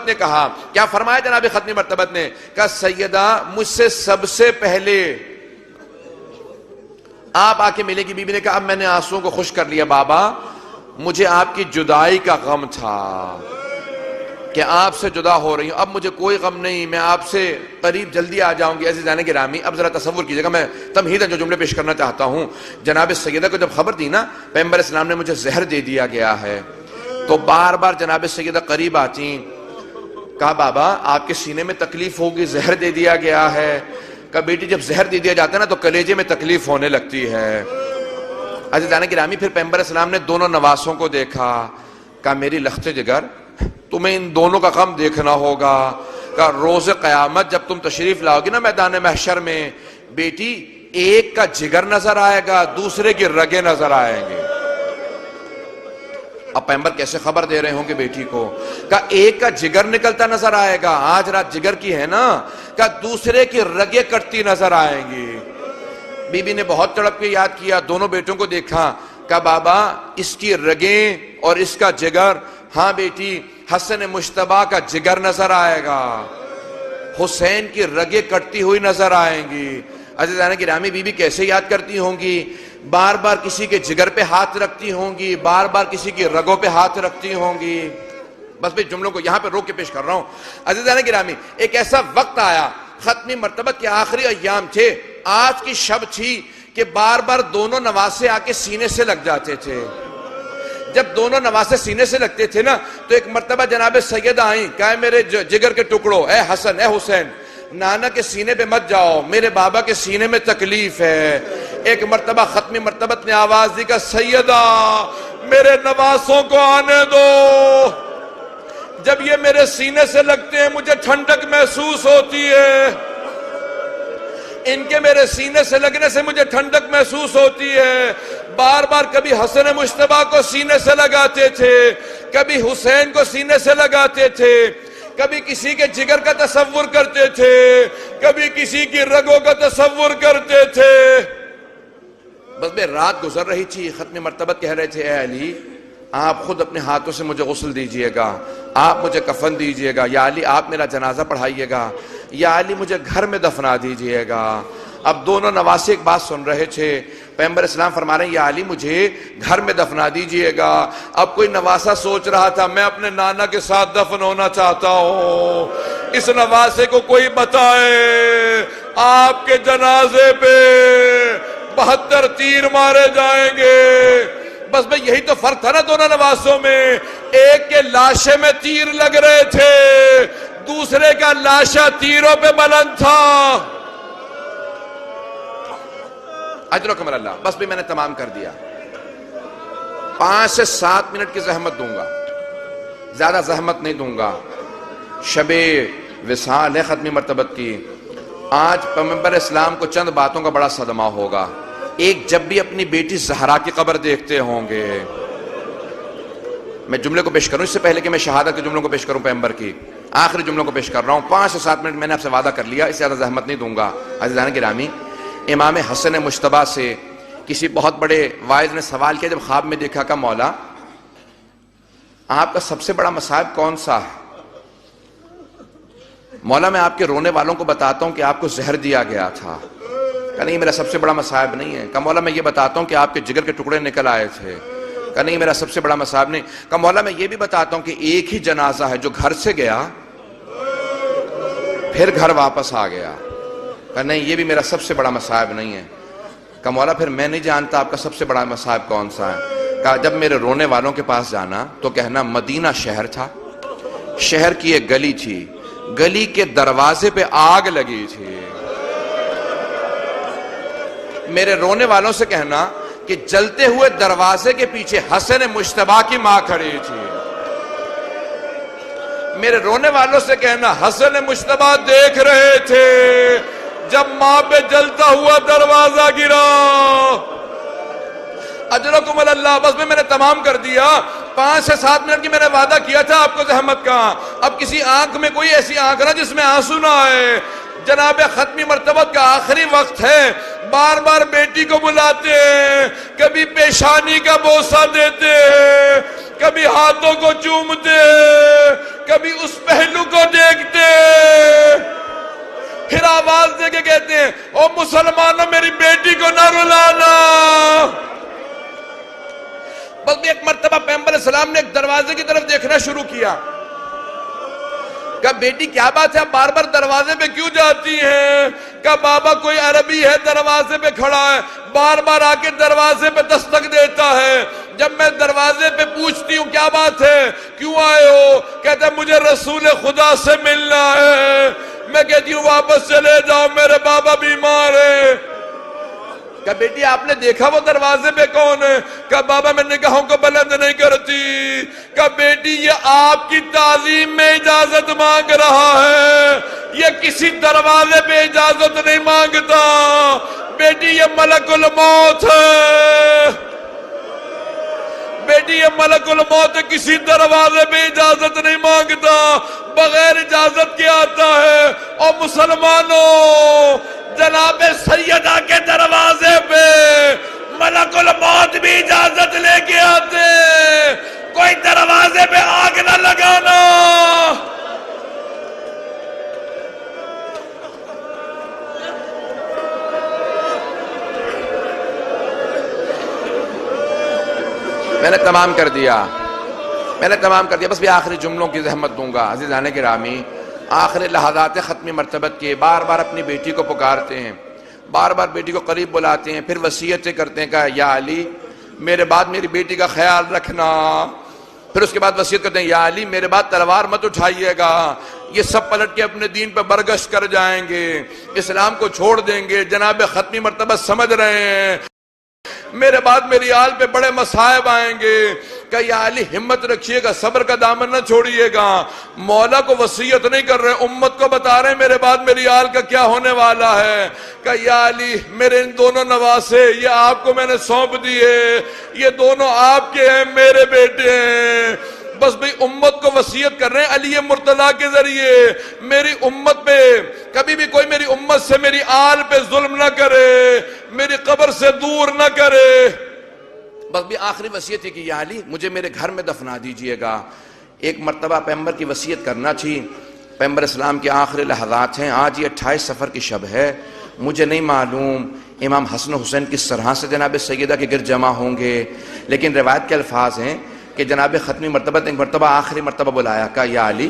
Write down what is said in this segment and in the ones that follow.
نے کہا، کیا فرمایا جناب ختمی مرتبت نے؟ کہا سیدہ مجھ سے سب سے پہلے آپ آ کے ملے گی۔ بی بی نے کہا اب میں نے آنسوؤں کو خشک کر لیا بابا، مجھے آپ کی جدائی کا غم تھا کہ آپ سے جدا ہو رہی ہوں، اب مجھے کوئی غم نہیں، میں آپ سے قریب جلدی آ جاؤں گی۔ عزیزان گرامی اب ذرا تصور کیجئے گا، میں تمہیداً جو جملے پیش کرنا چاہتا ہوں، جناب سیدہ کو جب خبر دی نا پیغمبر اسلام نے مجھے زہر دے دیا گیا ہے، تو بار بار جناب سیدہ قریب آتی۔ کہا بابا آپ کے سینے میں تکلیف ہوگی، زہر دے دیا گیا ہے۔ کہا بیٹی جب زہر دے دیا جاتا ہے نا تو کلیجے میں تکلیف ہونے لگتی ہے۔ عزیزان گرامی پھر پیغمبر اسلام نے دونوں نواسوں کو دیکھا۔ کہا میری لخت جگر تمہیں ان دونوں کا غم دیکھنا ہوگا۔ کہا روز قیامت جب تم تشریف لاؤ گی نا میدان محشر میں، بیٹی ایک کا جگر نظر آئے گا، دوسرے کی رگیں نظر آئیں گے۔ اب پیغمبر کیسے خبر دے رہے ہوں گے بیٹی کو؟ کہا ایک کا جگر نکلتا نظر آئے گا، آج رات جگر کی ہے نا، کہا دوسرے کی رگیں کٹتی نظر آئیں گی۔ بی بی نے بہت تڑپ کے یاد کیا، دونوں بیٹوں کو دیکھا۔ کہا بابا اس کی رگیں اور اس کا جگر، ہاں بیٹی حسن مجتبیٰ کا جگر نظر آئے گا، حسین کی رگیں کٹتی ہوئی نظر آئیں گی۔ عزیزان گرامی بی بی کیسے یاد کرتی ہوں گی؟ بار بار کسی کے جگر پہ ہاتھ رکھتی ہوں گی، بار بار کسی کی رگوں پہ ہاتھ رکھتی ہوں گی۔ بس بھی جملوں کو یہاں پہ روک کے پیش کر رہا ہوں۔ عزیزان گرامی ایک ایسا وقت آیا، ختمی مرتبت کے آخری ایام تھے، آج کی شب تھی کہ بار بار دونوں نواسے آ کے سینے سے لگ جاتے تھے۔ جب دونوں نواسے سینے سے لگتے تھے نا تو ایک مرتبہ جناب سیدہ آئیں، کہا میرے جگر کے ٹکڑوں، اے حسن اے حسین، نانا کے سینے پہ مت جاؤ، میرے بابا کے سینے میں تکلیف ہے۔ ایک مرتبہ ختمی مرتبت نے آواز دی کہ سیدہ میرے نواسوں کو آنے دو، جب یہ میرے سینے سے لگتے ہیں مجھے ٹھنڈک محسوس ہوتی ہے، ان کے میرے سینے سے لگنے سے مجھے ٹھنڈک محسوس ہوتی ہے۔ بار بار کبھی حسن مجتبیٰ کو سینے سے لگاتے تھے، کبھی حسین کو سینے سے لگاتے تھے، کبھی کسی کے جگر کا تصور کرتے تھے، کبھی کسی کی رگوں کا تصور کرتے تھے۔ بس بے رات گزر رہی تھی، ختم مرتبت کہہ رہے تھے اے علی آپ خود اپنے ہاتھوں سے مجھے غسل دیجئے گا، آپ مجھے کفن دیجئے گا، یا علی آپ میرا جنازہ پڑھائیے گا، یا علی مجھے گھر میں دفنا دیجئے گا۔ اب دونوں نواسے ایک بات سن رہے تھے، پیغمبر اسلام فرما رہے ہیں یا علی مجھے گھر میں دفنا دیجئے گا۔ اب کوئی نواسا سوچ رہا تھا میں اپنے نانا کے ساتھ دفن ہونا چاہتا ہوں، اس نواسے کو کوئی بتائے آپ کے جنازے پہ 72 تیر مارے جائیں گے۔ بس بھئی یہی تو فرق تھا نا دونوں نواسوں میں، ایک کے لاشے میں تیر لگ رہے تھے، دوسرے کا لاشا تیروں پہ بلند تھا۔ اجرکم اللہ۔ بس بھی میں نے تمام کر دیا، 5 سے 7 منٹ کی زحمت دوں گا، زیادہ زحمت نہیں دوں گا۔ شب وصال ہے ختمی مرتبت کی، آج پیغمبر اسلام کو چند باتوں کا بڑا صدمہ ہوگا۔ ایک جب بھی اپنی بیٹی زہرا کی قبر دیکھتے ہوں گے، میں جملے کو پیش کروں اس سے پہلے کہ میں شہادت کے جملوں کو پیش کروں پیغمبر کی، آخری جملوں کو پیش کر رہا ہوں، 5 سے 7 منٹ میں نے آپ سے وعدہ کر لیا، اس سے زیادہ زحمت نہیں دوں گا۔ عزیزان گرامی امام حسن مجتبیٰ سے کسی بہت بڑے واعظ نے سوال کیا جب خواب میں دیکھا کہ مولا آپ کا سب سے بڑا مصائب کون سا ہے؟ مولا میں آپ کے رونے والوں کو بتاتا ہوں کہ آپ کو زہر دیا گیا تھا۔ کہ نہیں میرا سب سے بڑا مصائب نہیں ہے۔ کہ مولا میں یہ بتاتا ہوں کہ آپ کے جگر کے ٹکڑے نکل آئے تھے۔ کہ نہیں میرا سب سے بڑا مصائب نہیں۔ کہ مولا میں یہ بھی بتاتا ہوں کہ ایک ہی جنازہ ہے جو گھر سے گیا پھر گھر واپس آ گیا۔ کہ نہیں یہ بھی میرا سب سے بڑا مصائب نہیں ہے۔ کہ مولا پھر میں نہیں جانتا آپ کا سب سے بڑا مصائب کون سا ہے۔ کہ جب میرے رونے والوں کے پاس جانا تو کہنا مدینہ شہر تھا، شہر کی ایک گلی تھی، گلی کے دروازے پہ آگ لگی تھی۔ میرے رونے والوں سے کہنا کہ جلتے ہوئے دروازے کے پیچھے حسن مجتبیٰ کی ماں کھڑی تھی۔ میرے رونے والوں سے کہنا حسن مجتبیٰ دیکھ رہے تھے جب ماں پہ جلتا ہوا دروازہ گرا۔ اجرکم اللہ۔ بس میں نے تمام کر دیا، 5 سے 7 منٹ کی میں نے وعدہ کیا تھا آپ کو زحمت کا۔ اب کسی آنکھ میں کوئی ایسی آنکھ نہ جس میں آنسو نہ آئے۔ جناب ختمی مرتبت کا آخری وقت ہے، بار بار بیٹی کو بلاتے ہیں، کبھی پیشانی کا بوسہ دیتے ہیں، کبھی ہاتھوں کو چومتے، کبھی اس پہلو کو دیکھتے، پھر آواز دے کے کہتے ہیں او مسلمانوں میری بیٹی کو نہ رلانا۔ بس بھی ایک مرتبہ پیغمبر علیہ السلام نے ایک دروازے کی طرف دیکھنا شروع کیا، کہا بیٹی کیا بات ہے آپ بار بار دروازے پہ کیوں جاتی ہیں؟ کہا بابا کوئی عربی ہے دروازے پہ کھڑا ہے، بار بار آ کے دروازے پہ دستک دیتا ہے، جب میں دروازے پہ پوچھتی ہوں کیا بات ہے کیوں آئے ہو، کہتا ہے مجھے رسول خدا سے ملنا ہے۔ میں کہتی ہوں واپس چلے جاؤ میرے بابا بیمار ہیں۔ کہا بیٹی آپ نے دیکھا وہ دروازے پہ کون ہے؟ کہا بابا میں نگاہوں کو بلند نہیں کرتی۔ کہا بیٹی یہ آپ کی تعظیم میں اجازت مانگ رہا ہے، یہ کسی دروازے پہ اجازت نہیں مانگتا، بیٹی یہ ملک الموت ہے، بیٹی یہ ملک الموت ہے، کسی دروازے پہ اجازت نہیں مانگتا، بغیر اجازت کے آتا ہے۔ اور مسلمانوں جناب سیدہ کے دروازے پہ ملک الموت بھی اجازت لے کے آتے، کوئی دروازے پہ آگ نہ لگانا۔ میں نے تمام کر دیا بس بھی آخری جملوں کی زحمت دوں گا۔ عزیزان گرامی، آخری لحظات ختمی مرتبت کے بار بار اپنی بیٹی کو پکارتے ہیں، بار بار بیٹی کو قریب بلاتے ہیں، پھر وصیتیں کرتے ہیں کہ یا علی میرے بعد میری بیٹی کا خیال رکھنا، پھر اس کے بعد وصیت کرتے ہیں یا علی میرے بعد تلوار مت اٹھائیے گا، یہ سب پلٹ کے اپنے دین پہ برگشت کر جائیں گے، اسلام کو چھوڑ دیں گے، جناب ختمی مرتبت سمجھ رہے ہیں، میرے بعد میری آل پہ بڑے مصائب آئیں گے۔ کہ یا علی ہمت رکھیے گا، صبر کا دامن نہ چھوڑیے گا، مولا کو وصیت نہیں کر رہے، امت کو بتا رہے ہیں میرے بعد میری آل کا کیا ہونے والا ہے۔ کہ یا علی میرے ان دونوں نواسے یہ آپ کو میں نے سونپ دیے، یہ دونوں آپ کے ہیں، میرے بیٹے ہیں، بس بھی امت کو وصیت کر رہے ہیں علی مرتضیٰ کے ذریعے میری امت پہ کبھی بھی کوئی میری امت سے میری آل پہ ظلم نہ کرے، میری قبر سے دور نہ کرے۔ بس بھی آخری وصیت ہے کہ یا علی مجھے میرے گھر میں دفنا دیجئے گا۔ ایک مرتبہ پیغمبر کی وصیت کرنا تھی، پیغمبر اسلام کے آخری لحظات ہیں، آج یہ 28 صفر کی شب ہے، مجھے نہیں معلوم امام حسن و حسین کس طرح سے جناب سیدہ کے گرد جمع ہوں گے، لیکن روایت کے الفاظ ہیں کہ جناب ختمی مرتبہ ایک مرتبہ آخری مرتبہ بلایا، کہا یا علی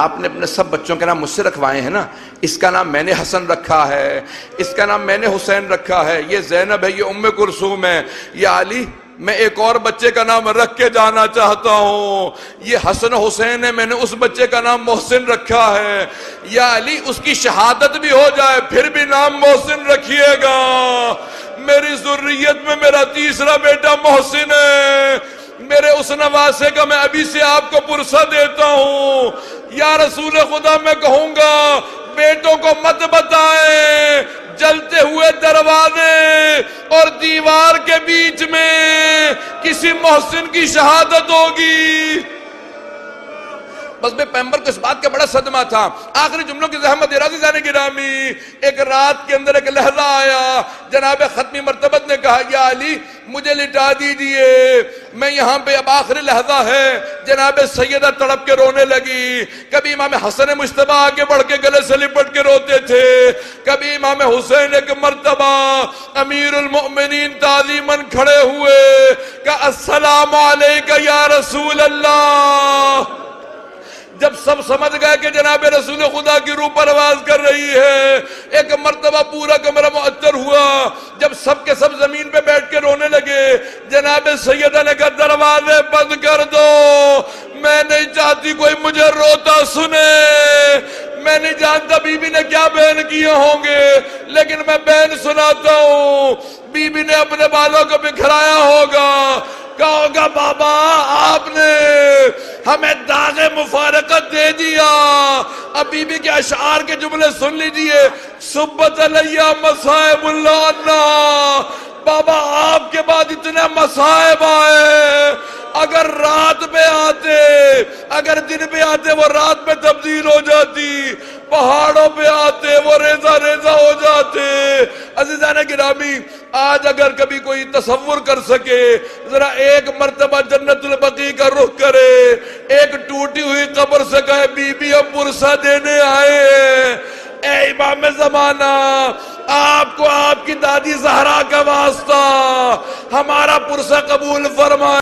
آپ نے اپنے سب بچوں کے نام مجھ سے رکھوائے ہیں نا، اس کا نام میں نے حسن رکھا ہے، اس کا نام میں نے حسین رکھا ہے، یہ زینب ہے، یہ ام کلثوم ہے، یا علی میں ایک اور بچے کا نام رکھ کے جانا چاہتا ہوں، یہ حسن حسین ہے، میں نے اس بچے کا نام محسن رکھا ہے، یا علی اس کی شہادت بھی ہو جائے پھر بھی نام محسن رکھیے گا، میری ذریت میں میرا تیسرا بیٹا محسن ہے، میرے اس نواسے کا میں ابھی سے آپ کو پرسہ دیتا ہوں۔ یا رسول خدا میں کہوں گا بیٹوں کو مت بتائیں، جلتے ہوئے دروازے اور دیوار کے بیچ میں کسی محسن کی شہادت ہوگی۔ بس بے پیغمبر کو اس بات کا بڑا صدمہ تھا، آخری جملوں کی زحمت عزیزان گرامی، ایک رات کے اندر ایک لحظہ آیا، جناب ختمی مرتبت نے کہا یا علی مجھے لٹا دیجئے، میں یہاں پہ اب آخری لحظہ ہے، جناب سیدہ تڑپ کے رونے لگی، کبھی امام حسن مجتبی آگے بڑھ کے گلے سے لپٹ کے روتے تھے، کبھی امام حسین ایک مرتبہ امیر المؤمنین تعظیماً کھڑے ہوئے کہ السلام علیکہ یا رسول اللہ۔ جب سب سمجھ گئے کہ جناب رسول خدا کی روح پرواز کر رہی ہے، ایک مرتبہ پورا کمرہ معطر ہوا، جب سب کے سب زمین پہ بیٹھ کے رونے لگے، جناب سیدہ نے کہا دروازے بند کر دو، میں نہیں چاہتی کوئی مجھے روتا سنے، میں نہیں جانتا بی بی نے کیا بیان کیے ہوں گے، لیکن میں بیان سناتا ہوں، بی بی نے اپنے بالوں کو بکھرایا ہوگا، کہا ہوگا بابا آپ نے ہمیں داغ مفارقت دے دیا۔ اب بی بی کے اشعار کے جملے سن لیجئے، صبت علیہ مصائب اللہ عنہ، بابا آپ کے بعد اتنے مصائب آئے، اگر رات پہ آتے، اگر دن پہ آتے وہ رات میں تبدیل ہو جاتی، پہاڑوں پہ آتے وہ ریزہ ریزہ ہو جاتے۔ عزیزان گرامی، آج اگر کبھی کوئی تصور کر سکے، ذرا ایک مرتبہ جنت البقیع کا رخ کرے، ایک ٹوٹی ہوئی قبر سے کہے بی بی ہم پرسہ دینے آئے ہیں۔ اے امام زمانہ، آپ کو آپ کی دادی زہرا کا واسطہ، ہمارا پرسہ قبول فرمائے۔